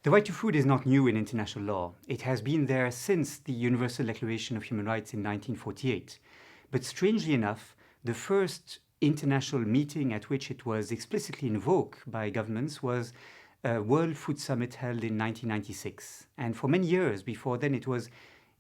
The right to food is not new in international law. It has been there since the Universal Declaration of Human Rights in 1948. But strangely enough, the first international meeting at which it was explicitly invoked by governments was a World Food Summit held in 1996. And for many years before then, it was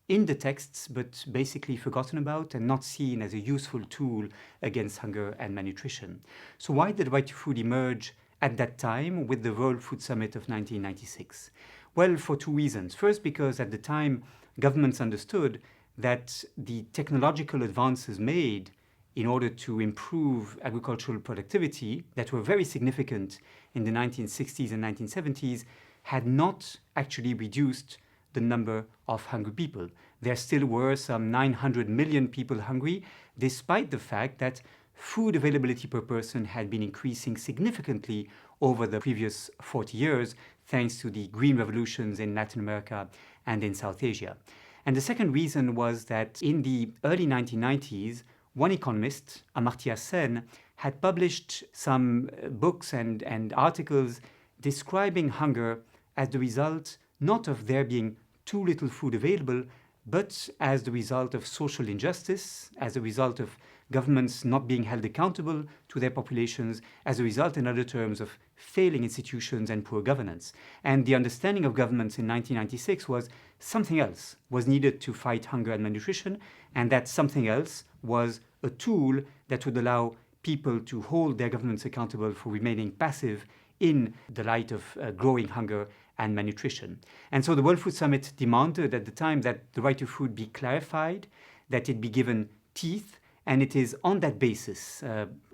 in the texts, but basically forgotten about and not seen as a useful tool against hunger and malnutrition. So why did the right to food emerge at that time with the World Food Summit of 1996? Well, for two reasons. First, because at the time, governments understood that the technological advances made in order to improve agricultural productivity that were very significant in the 1960s and 1970s had not actually reduced the number of hungry people. There still were some 900 million people hungry, despite the fact that food availability per person had been increasing significantly over the previous 40 years, thanks to the green revolutions in Latin America and in South Asia. And the second reason was that in the early 1990s, one economist, Amartya Sen, had published some books and articles describing hunger as the result not of there being too little food available, but as the result of social injustice, as a result of governments not being held accountable to their populations, as a result, in other terms, of failing institutions and poor governance. And the understanding of governments in 1996 was something else was needed to fight hunger and malnutrition, and that something else was a tool that would allow people to hold their governments accountable for remaining passive in the light of growing hunger and malnutrition. And so the World Food Summit demanded at the time that the right to food be clarified, that it be given teeth, and it is on that basis,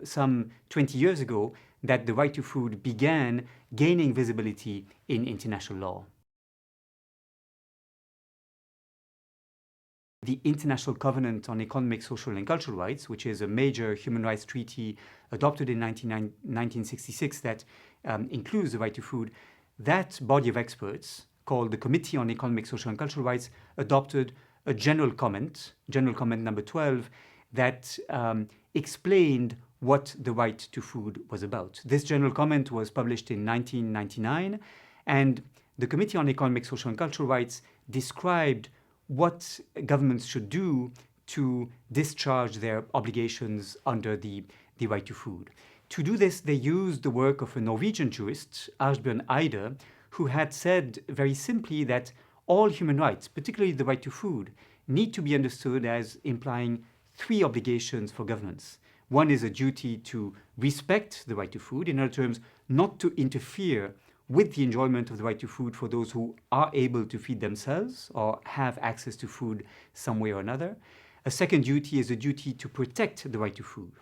some 20 years ago, that the right to food began gaining visibility in international law. The International Covenant on Economic, Social and Cultural Rights, which is a major human rights treaty adopted in 1966 that includes the right to food, that body of experts, called the Committee on Economic, Social and Cultural Rights, adopted a general comment number 12, that explained what the right to food was about. This general comment was published in 1999, and the Committee on Economic, Social and Cultural Rights described what governments should do to discharge their obligations under the right to food. To do this, they used the work of a Norwegian jurist, Asbjørn Eide, who had said very simply that all human rights, particularly the right to food, need to be understood as implying three obligations for governments. One is a duty to respect the right to food, in other terms, not to interfere with the enjoyment of the right to food for those who are able to feed themselves or have access to food some way or another. A second duty is a duty to protect the right to food.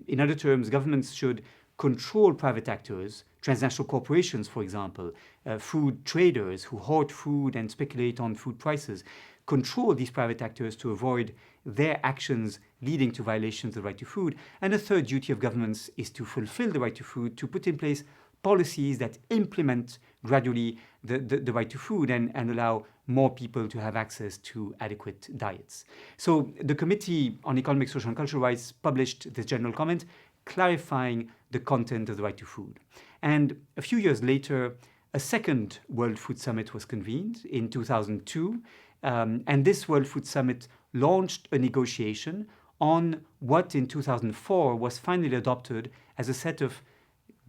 In other terms, governments should control private actors, transnational corporations, for example, food traders who hoard food and speculate on food prices, control these private actors to avoid their actions leading to violations of the right to food. And a third duty of governments is to fulfill the right to food, to put in place policies that implement gradually the right to food and allow more people to have access to adequate diets. So the Committee on Economic, Social and Cultural Rights published this general comment clarifying the content of the right to food. And a few years later, a second World Food Summit was convened in 2002, and this World Food Summit launched a negotiation on what in 2004 was finally adopted as a set of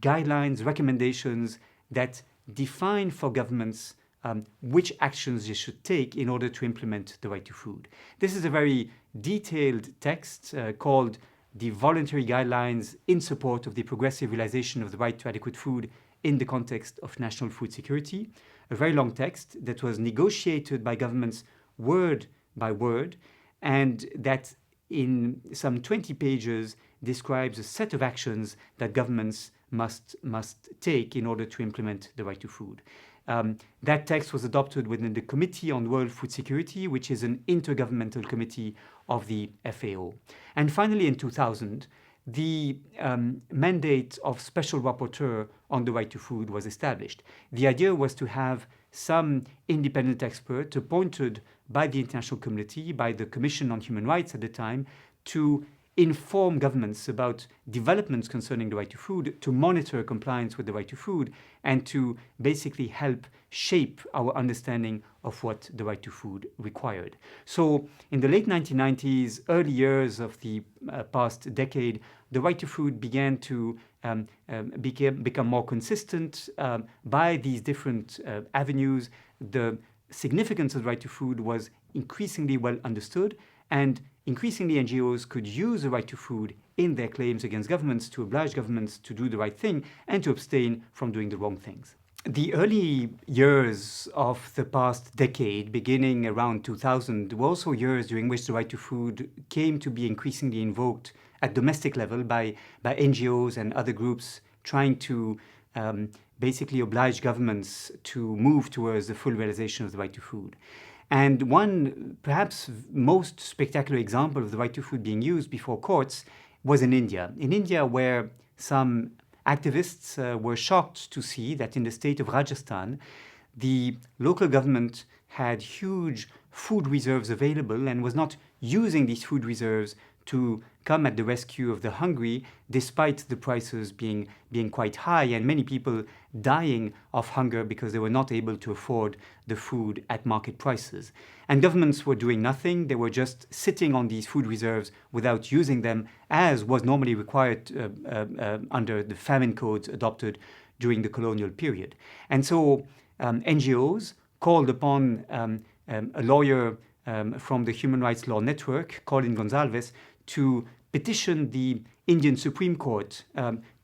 guidelines, recommendations that define for governments which actions they should take in order to implement the right to food. This is a very detailed text called the Voluntary Guidelines in Support of the Progressive Realization of the Right to Adequate Food in the Context of National Food Security, a very long text that was negotiated by governments word by word, and that in some 20 pages describes a set of actions that governments must take in order to implement the right to food. That text was adopted within the Committee on World Food Security, which is an intergovernmental committee of the FAO. And finally, in 2000, the mandate of Special Rapporteur on the right to food was established. The idea was to have some independent expert appointed by the international community, by the Commission on Human Rights at the time, to inform governments about developments concerning the right to food, to monitor compliance with the right to food, and to basically help shape our understanding of what the right to food required. So in the late 1990s, early years of the past decade, the right to food began to become more consistent by these different avenues. The significance of the right to food was increasingly well understood, and increasingly NGOs could use the right to food in their claims against governments to oblige governments to do the right thing and to abstain from doing the wrong things. The early years of the past decade, beginning around 2000, were also years during which the right to food came to be increasingly invoked at domestic level by NGOs and other groups trying to basically oblige governments to move towards the full realization of the right to food. And one perhaps most spectacular example of the right to food being used before courts was in India. In India, where some activists were shocked to see that in the state of Rajasthan, the local government had huge food reserves available and was not using these food reserves to come at the rescue of the hungry, despite the prices being quite high and many people dying of hunger because they were not able to afford the food at market prices. And governments were doing nothing. They were just sitting on these food reserves without using them, as was normally required under the famine codes adopted during the colonial period. And so NGOs called upon a lawyer from the Human Rights Law Network, Colin Gonsalves, to petition the Indian Supreme Court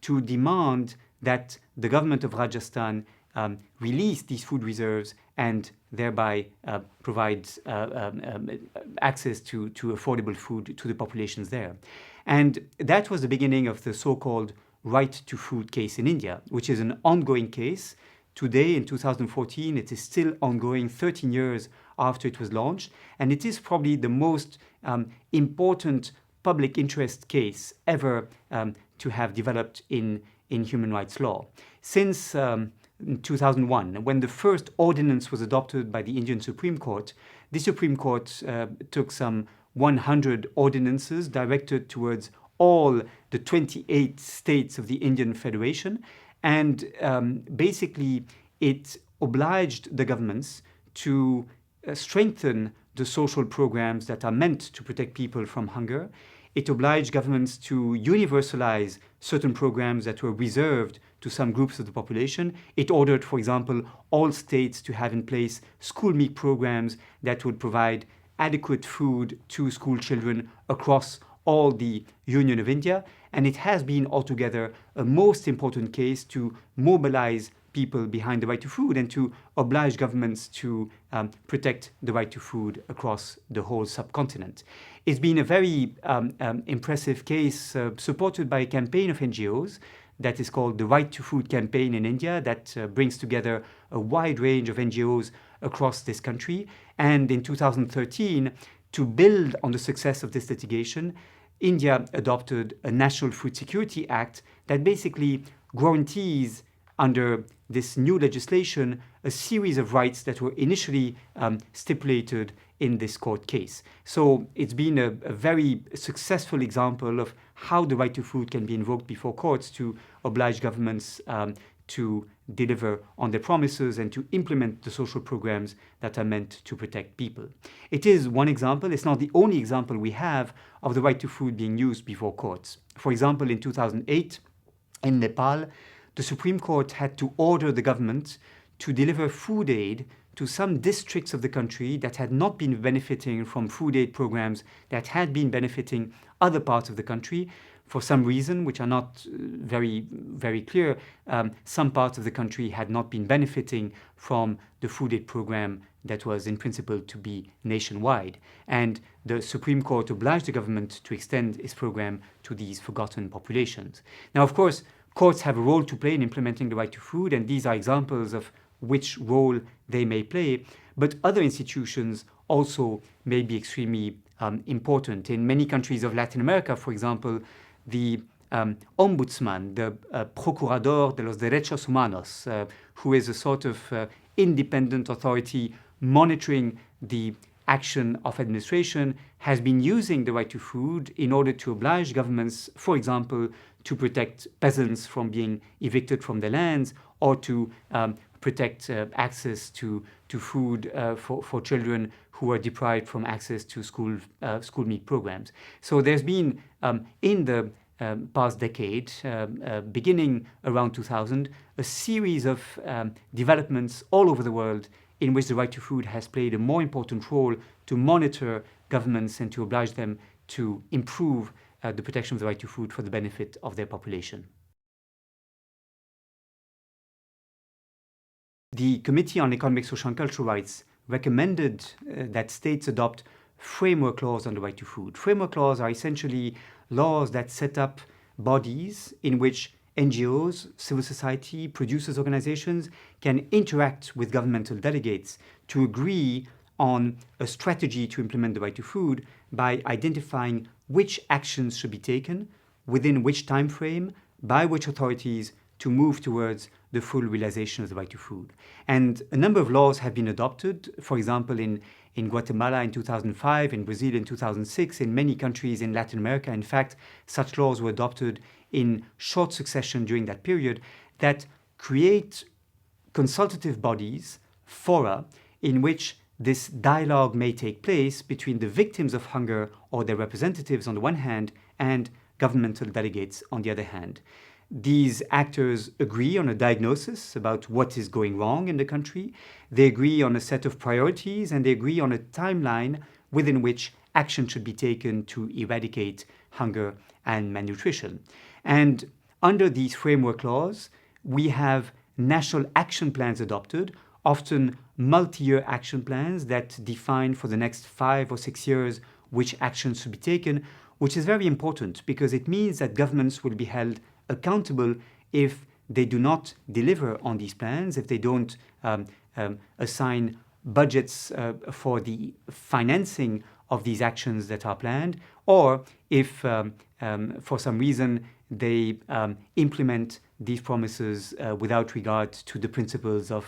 to demand that the government of Rajasthan release these food reserves and thereby provide access to affordable food to the populations there. And that was the beginning of the so-called right to food case in India, which is an ongoing case. Today, in 2014, it is still ongoing 13 years after it was launched, and it is probably the most important public interest case ever to have developed in human rights law. Since 2001, when the first ordinance was adopted by the Indian Supreme Court, the Supreme Court took some 100 ordinances directed towards all the 28 states of the Indian Federation, and basically it obliged the governments to strengthen the social programs that are meant to protect people from hunger. It obliged governments to universalize certain programs that were reserved to some groups of the population. It ordered, for example, all states to have in place school meal programs that would provide adequate food to school children across all the Union of India. And it has been altogether a most important case to mobilize people behind the right to food and to oblige governments to protect the right to food across the whole subcontinent. It's been a very impressive case supported by a campaign of NGOs that is called the Right to Food Campaign in India, that brings together a wide range of NGOs across this country. And in 2013, to build on the success of this litigation, India adopted a National Food Security Act that basically guarantees, under this new legislation, a series of rights that were initially stipulated in this court case. So it's been a very successful example of how the right to food can be invoked before courts to oblige governments to deliver on their promises and to implement the social programs that are meant to protect people. It is one example. It's not the only example we have of the right to food being used before courts. For example, in 2008, in Nepal, the Supreme Court had to order the government to deliver food aid to some districts of the country that had not been benefiting from food aid programs that had been benefiting other parts of the country. For some reason, which are not very, very clear, some parts of the country had not been benefiting from the food aid program that was in principle to be nationwide. And the Supreme Court obliged the government to extend its program to these forgotten populations. Now, of course, courts have a role to play in implementing the right to food, and these are examples of which role they may play. But other institutions also may be extremely important. In many countries of Latin America, for example, the ombudsman, the procurador de los derechos humanos, who is a sort of independent authority monitoring the action of administration has been using the right to food in order to oblige governments, for example, to protect peasants from being evicted from their lands, or to protect access to food for children who are deprived from access to school meal programs. So there's been, in the past decade, beginning around 2000, a series of developments all over the world in which the right to food has played a more important role to monitor governments and to oblige them to improve the protection of the right to food for the benefit of their population. The Committee on Economic, Social and Cultural Rights recommended that states adopt framework laws on the right to food. Framework laws are essentially laws that set up bodies in which NGOs, civil society, producers' organizations can interact with governmental delegates to agree on a strategy to implement the right to food by identifying which actions should be taken, within which time frame, by which authorities, to move towards the full realization of the right to food. And a number of laws have been adopted, for example, in Guatemala in 2005, in Brazil in 2006, in many countries in Latin America. In fact, such laws were adopted in short succession during that period that create consultative bodies, fora, in which this dialogue may take place between the victims of hunger or their representatives on the one hand and governmental delegates on the other hand. These actors agree on a diagnosis about what is going wrong in the country. They agree on a set of priorities, and they agree on a timeline within which action should be taken to eradicate hunger and malnutrition. And under these framework laws, we have national action plans adopted, often multi-year action plans that define for the next 5 or 6 years which actions should be taken, which is very important because it means that governments will be held accountable if they do not deliver on these plans, if they don't assign budgets for the financing of these actions that are planned, or if for some reason they implement these promises without regard to the principles of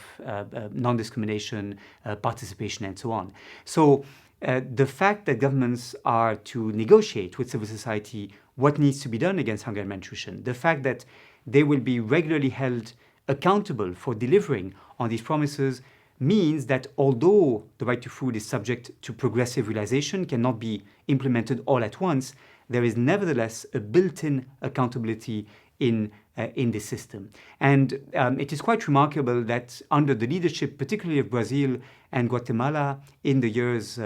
non-discrimination, participation, and so on. So the fact that governments are to negotiate with civil society what needs to be done against hunger and malnutrition, the fact that they will be regularly held accountable for delivering on these promises, means that although the right to food is subject to progressive realization, cannot be implemented all at once, there is nevertheless a built-in accountability in this system. And it is quite remarkable that under the leadership, particularly of Brazil and Guatemala, in the years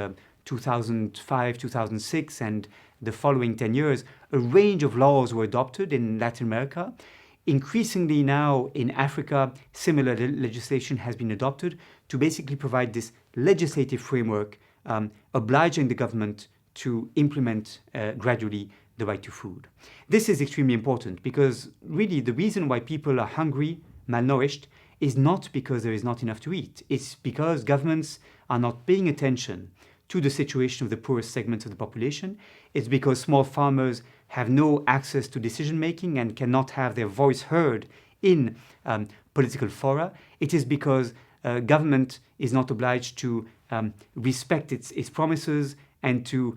2005, 2006, and the following 10 years, a range of laws were adopted in Latin America. Increasingly now in Africa, similar legislation has been adopted to basically provide this legislative framework obliging the government to implement gradually the right to food. This is extremely important because really the reason why people are hungry, malnourished, is not because there is not enough to eat. It's because governments are not paying attention to the situation of the poorest segments of the population. It's because small farmers have no access to decision-making and cannot have their voice heard in political fora. It is because government is not obliged to respect its promises and to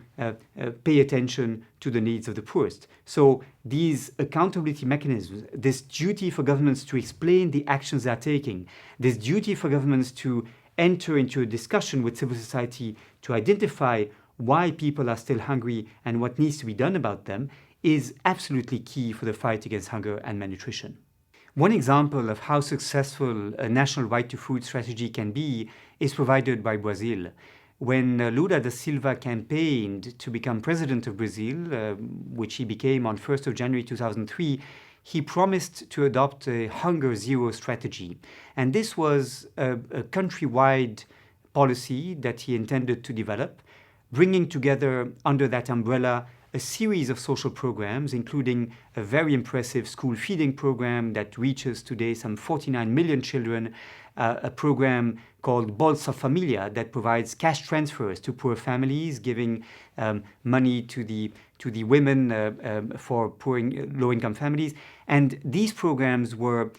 pay attention to the needs of the poorest. So these accountability mechanisms, this duty for governments to explain the actions they are taking, this duty for governments to enter into a discussion with civil society to identify why people are still hungry and what needs to be done about them, is absolutely key for the fight against hunger and malnutrition. One example of how successful a national right to food strategy can be is provided by Brazil. When Lula da Silva campaigned to become president of Brazil, which he became on 1st of January 2003, he promised to adopt a hunger zero strategy. And this was a countrywide policy that he intended to develop, bringing together under that umbrella a series of social programs, including a very impressive school feeding program that reaches today some 49 million children, a program called Bolsa Familia that provides cash transfers to poor families, giving money to the women for poor low-income families. And these programs were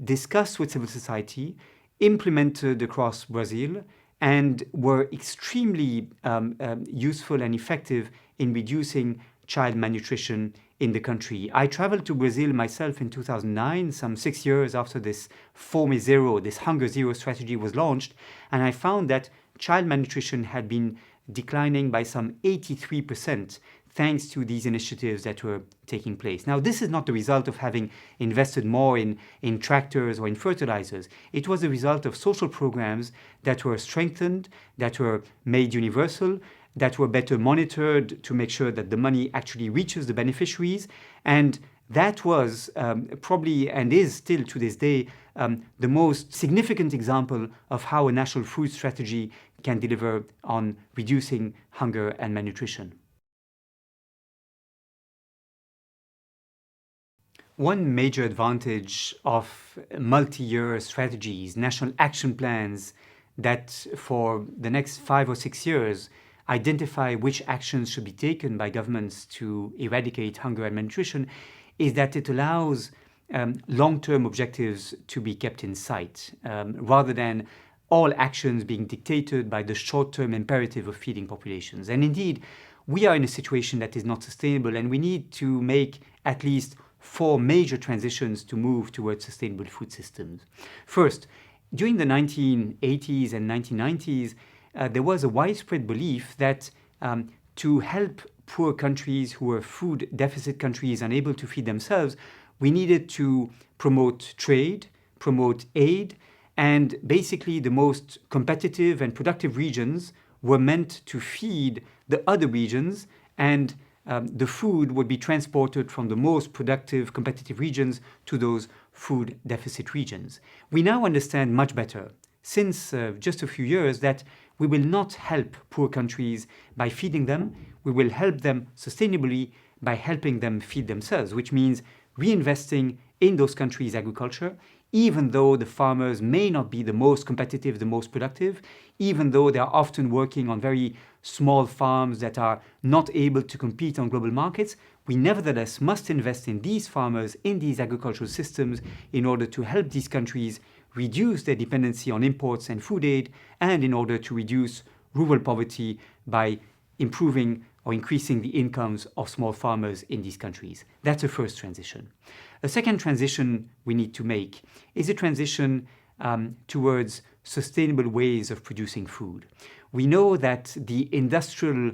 discussed with civil society, implemented across Brazil, and were extremely useful and effective in reducing child malnutrition in the country. I traveled to Brazil myself in 2009, some 6 years after this Fome Zero, this Hunger Zero strategy was launched, and I found that child malnutrition had been declining by some 83% thanks to these initiatives that were taking place. Now, this is not the result of having invested more in tractors or in fertilizers. It was the result of social programs that were strengthened, that were made universal, that were better monitored to make sure that the money actually reaches the beneficiaries. And that was probably, and is still to this day, the most significant example of how a national food strategy can deliver on reducing hunger and malnutrition. One major advantage of multi-year strategies, national action plans that for the next 5 or 6 years identify which actions should be taken by governments to eradicate hunger and malnutrition, is that it allows long-term objectives to be kept in sight, rather than all actions being dictated by the short-term imperative of feeding populations. And indeed, we are in a situation that is not sustainable, and we need to make at least 4 major transitions to move towards sustainable food systems. First, during the 1980s and 1990s, there was a widespread belief that to help poor countries who were food deficit countries unable to feed themselves, we needed to promote trade, promote aid, and basically the most competitive and productive regions were meant to feed the other regions, and the food would be transported from the most productive, competitive regions to those food deficit regions. We now understand much better, since just a few years, that we will not help poor countries by feeding them. We will help them sustainably by helping them feed themselves, which means reinvesting in those countries' agriculture, even though the farmers may not be the most competitive, the most productive, even though they are often working on very small farms that are not able to compete on global markets, we nevertheless must invest in these farmers, in these agricultural systems, in order to help these countries reduce their dependency on imports and food aid, and in order to reduce rural poverty by improving or increasing the incomes of small farmers in these countries. That's a first transition. A second transition we need to make is a transition towards sustainable ways of producing food. We know that the industrial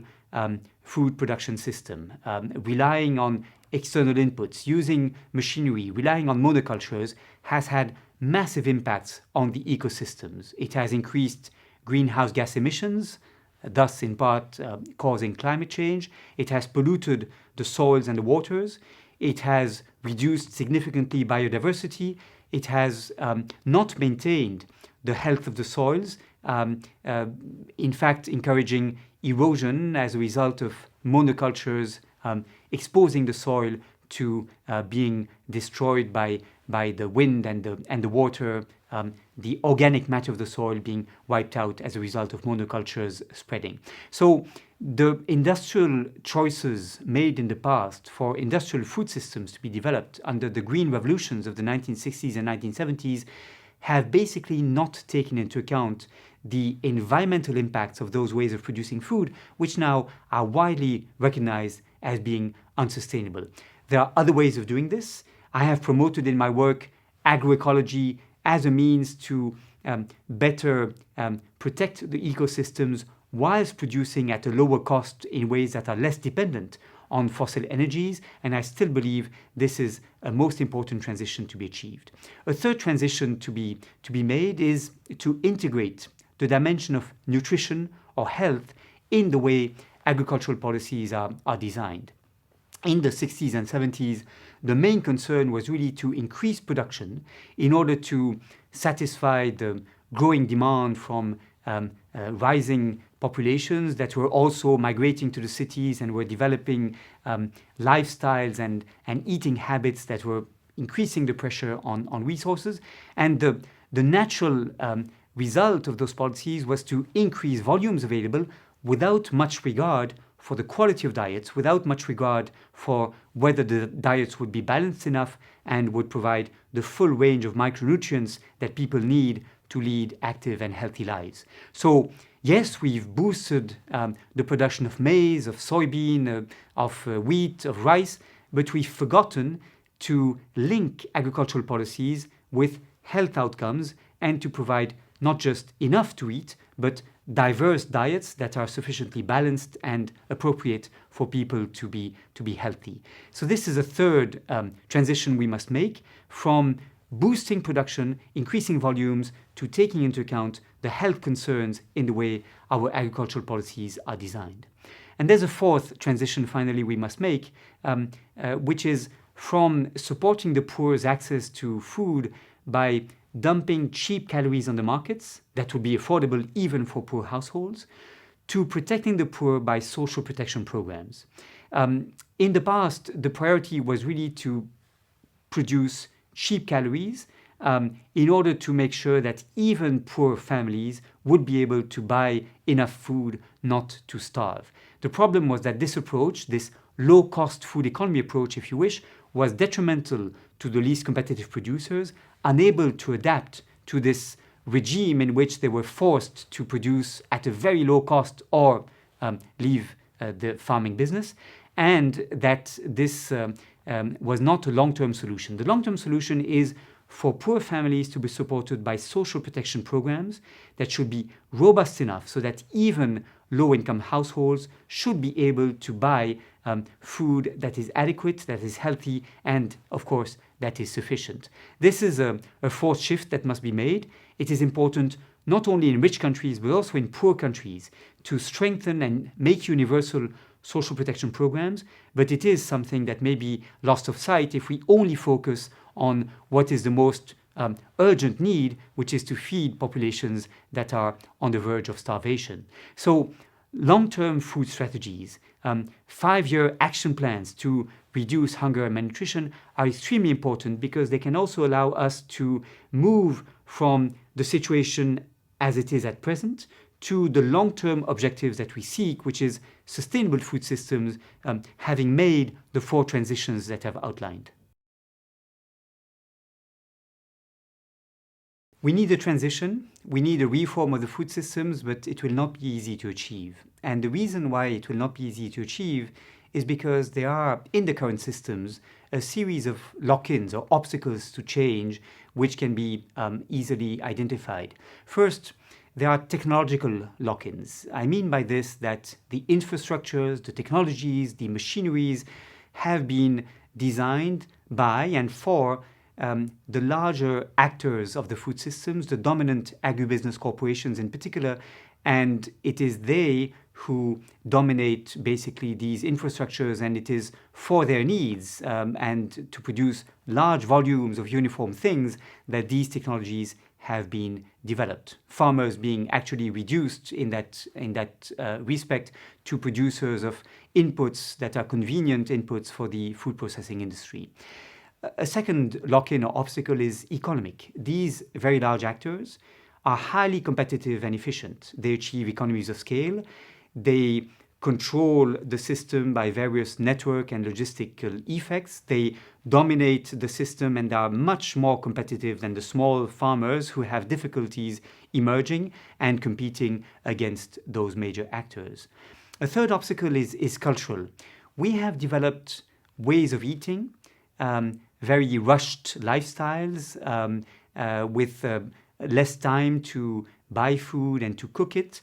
food production system, relying on external inputs, using machinery, relying on monocultures, has had massive impacts on the ecosystems. It has increased greenhouse gas emissions, thus in part causing climate change. It has polluted the soils and the waters. It has reduced significantly biodiversity. It has not maintained the health of the soils, in fact encouraging erosion as a result of monocultures exposing the soil to being destroyed by the wind and the water, the organic matter of the soil being wiped out as a result of monocultures spreading. So the industrial choices made in the past for industrial food systems to be developed under the green revolutions of the 1960s and 1970s have basically not taken into account the environmental impacts of those ways of producing food, which now are widely recognized as being unsustainable. There are other ways of doing this. I have promoted in my work agroecology as a means to better protect the ecosystems whilst producing at a lower cost in ways that are less dependent on fossil energies, and I still believe this is a most important transition to be achieved. A third transition to be made is to integrate the dimension of nutrition or health in the way agricultural policies are designed. In the 60s and 70s, the main concern was really to increase production in order to satisfy the growing demand from rising populations that were also migrating to the cities and were developing lifestyles and eating habits that were increasing the pressure on resources. And the natural result of those policies was to increase volumes available without much regard for the quality of diets, without much regard for whether the diets would be balanced enough and would provide the full range of micronutrients that people need to lead active and healthy lives. So yes, we've boosted the production of maize, of soybean, of wheat, of rice, but we've forgotten to link agricultural policies with health outcomes and to provide not just enough to eat, but diverse diets that are sufficiently balanced and appropriate for people to be healthy. So this is a third transition we must make from boosting production, increasing volumes, to taking into account the health concerns in the way our agricultural policies are designed. And there's a fourth transition, finally, we must make, which is from supporting the poor's access to food by dumping cheap calories on the markets that would be affordable even for poor households, to protecting the poor by social protection programs. In the past, the priority was really to produce cheap calories in order to make sure that even poor families would be able to buy enough food not to starve. The problem was that this approach, this low-cost food economy approach, if you wish, was detrimental to the least competitive producers, unable to adapt to this regime in which they were forced to produce at a very low cost or leave the farming business, and that this was not a long-term solution. The long-term solution is for poor families to be supported by social protection programs that should be robust enough so that even low-income households should be able to buy food that is adequate, that is healthy, and of course that is sufficient. This is a fourth shift that must be made. It is important not only in rich countries but also in poor countries to strengthen and make universal social protection programs, but it is something that may be lost of sight if we only focus on what is the most urgent need, which is to feed populations that are on the verge of starvation. So long-term food strategies, 5-year action plans to reduce hunger and malnutrition are extremely important because they can also allow us to move from the situation as it is at present to the long-term objectives that we seek, which is sustainable food systems, having made the 4 transitions that I've outlined. We need a transition, we need a reform of the food systems, but it will not be easy to achieve. And the reason why it will not be easy to achieve is because there are, in the current systems, a series of lock-ins or obstacles to change which can be easily identified. First, there are technological lock-ins. I mean by this that the infrastructures, the technologies, the machineries have been designed by and for the larger actors of the food systems, the dominant agribusiness corporations in particular, and it is they who dominate basically these infrastructures, and it is for their needs and to produce large volumes of uniform things that these technologies have been developed. Farmers being actually reduced in that respect to producers of inputs that are convenient inputs for the food processing industry. A second lock-in or obstacle is economic. These very large actors are highly competitive and efficient. They achieve economies of scale. They control the system by various network and logistical effects. They dominate the system and are much more competitive than the small farmers who have difficulties emerging and competing against those major actors. A third obstacle is cultural. We have developed ways of eating, very rushed lifestyles with less time to buy food and to cook it.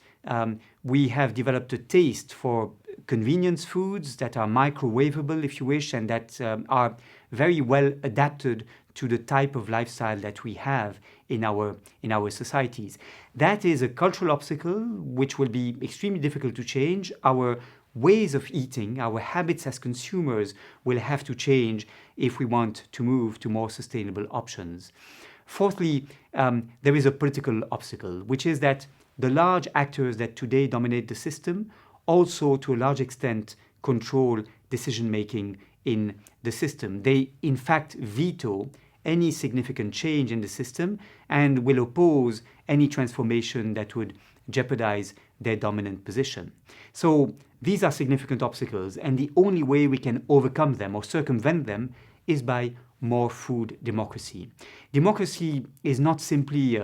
We have developed a taste for convenience foods that are microwavable, if you wish, and that are very well adapted to the type of lifestyle that we have in our societies. That is a cultural obstacle which will be extremely difficult to change. Our ways of eating, our habits as consumers will have to change if we want to move to more sustainable options. Fourthly, there is a political obstacle, which is that the large actors that today dominate the system also, to a large extent, control decision-making in the system. They, in fact, veto any significant change in the system and will oppose any transformation that would jeopardize their dominant position. So these are significant obstacles, and the only way we can overcome them or circumvent them is by more food democracy. Democracy is not simply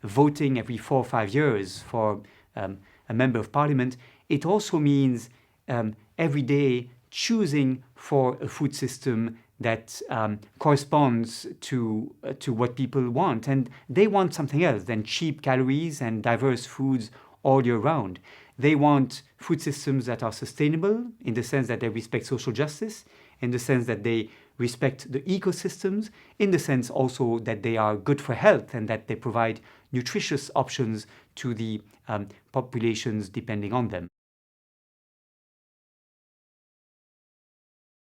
voting every 4 or 5 years for a member of parliament. It also means every day choosing for a food system that corresponds to what people want. And they want something else than cheap calories and diverse foods all year round. They want food systems that are sustainable in the sense that they respect social justice, in the sense that they respect the ecosystems, in the sense also that they are good for health and that they provide nutritious options to the populations depending on them.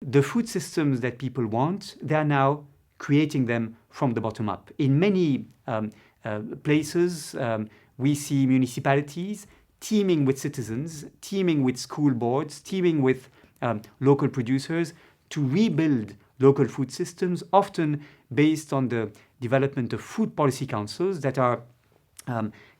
The food systems that people want, they are now creating them from the bottom up. In many places, we see municipalities teaming with citizens, teaming with school boards, teaming with local producers to rebuild local food systems, often based on the development of food policy councils that are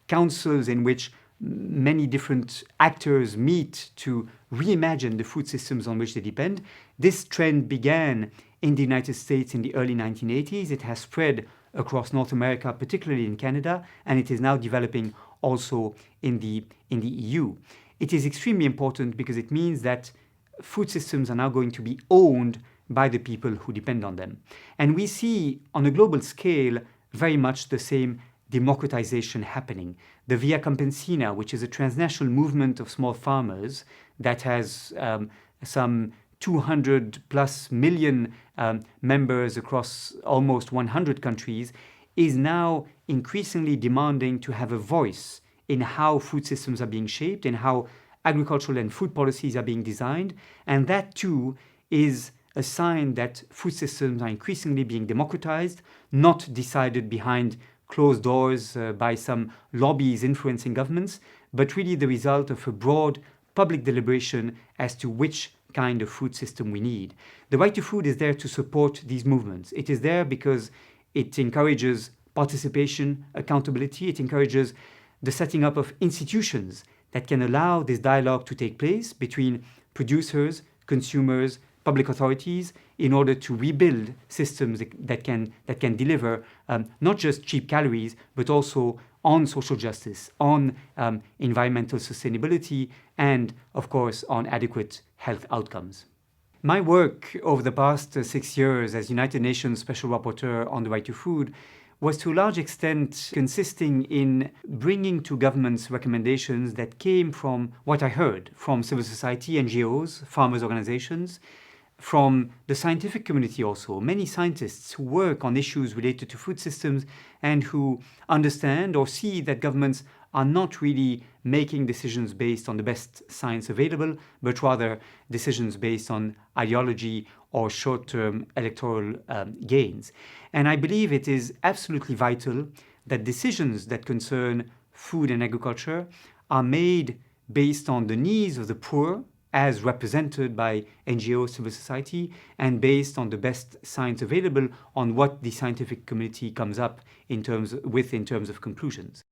councils in which many different actors meet to reimagine the food systems on which they depend. This trend began in the United States in the early 1980s. It has spread across North America, particularly in Canada, and it is now developing also in the EU. It is extremely important because it means that food systems are now going to be owned by the people who depend on them. And we see on a global scale very much the same democratization happening. The Via Campesina, which is a transnational movement of small farmers that has some 200 plus million members across almost 100 countries, is now increasingly demanding to have a voice in how food systems are being shaped and how agricultural and food policies are being designed. And that too is a sign that food systems are increasingly being democratized, not decided behind closed doors by some lobbies influencing governments, but really the result of a broad public deliberation as to which kind of food system we need. The right to food is there to support these movements. It is there because it encourages participation, accountability. It encourages the setting up of institutions that can allow this dialogue to take place between producers, consumers, public authorities, in order to rebuild systems that can deliver not just cheap calories, but also on social justice, on environmental sustainability, and of course on adequate health outcomes. My work over the past 6 years as United Nations Special Rapporteur on the right to food was to a large extent consisting in bringing to governments recommendations that came from what I heard from civil society, NGOs, farmers' organizations, from the scientific community also, many scientists who work on issues related to food systems and who understand or see that governments are not really making decisions based on the best science available, but rather decisions based on ideology or short-term electoral gains. And I believe it is absolutely vital that decisions that concern food and agriculture are made based on the needs of the poor, as represented by NGO civil society, and based on the best science available on what the scientific community comes up in terms of conclusions.